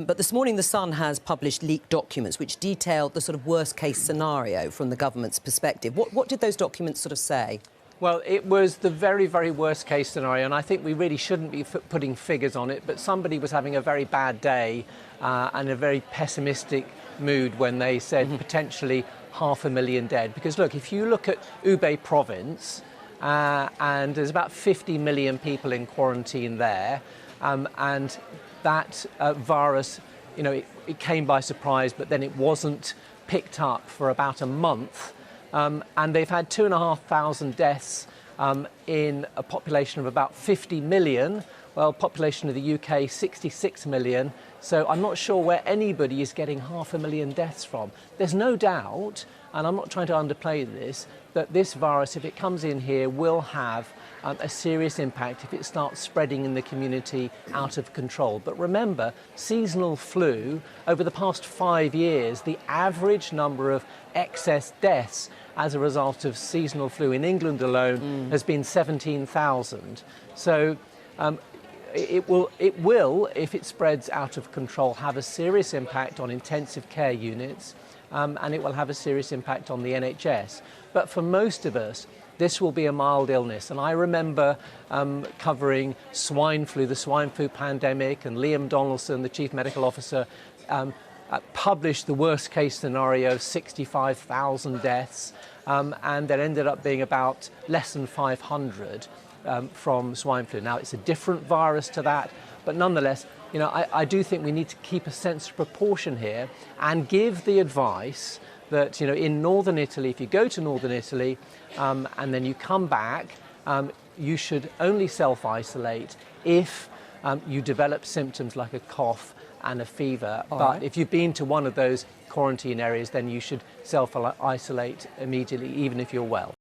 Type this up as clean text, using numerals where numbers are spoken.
But this morning, The Sun has published leaked documents which detail the sort of worst-case scenario from the government's perspective. What did those documents sort of say? Well, it was the very, very worst case scenario, and I think we really shouldn't be putting figures on it, but somebody was having a very bad day and a very pessimistic mood when they said potentially 500,000 dead. Because look, if you look at Hubei province, and there's about 50 million people in quarantine there, and that virus, you know, it came by surprise, but then it wasn't picked up for about a month. And they've had 2,500 deaths in a population of about 50 million. Well, population of the UK, 66 million. So I'm not sure where anybody is getting 500,000 deaths from. There's no doubt, and I'm not trying to underplay this, that this virus, if it comes in here, will have a serious impact if it starts spreading in the community out of control. But remember, seasonal flu, over the past 5 years, the average number of excess deaths as a result of seasonal flu in England alone has been 17,000. So it will, if it spreads out of control, have a serious impact on intensive care units, and it will have a serious impact on the NHS. But for most of us, this will be a mild illness. And I remember covering swine flu, the swine flu pandemic, and Liam Donaldson, the chief medical officer, published the worst case scenario of 65,000 deaths, and there ended up being about less than 500 from swine flu. Now, it's a different virus to that, but nonetheless, you know, I do think we need to keep a sense of proportion here and give the advice that, you know, in northern Italy, if you go to northern Italy and then you come back, you should only self-isolate if you develop symptoms like a cough and a fever. But if you've been to one of those quarantine areas, then you should self-isolate immediately, even if you're well.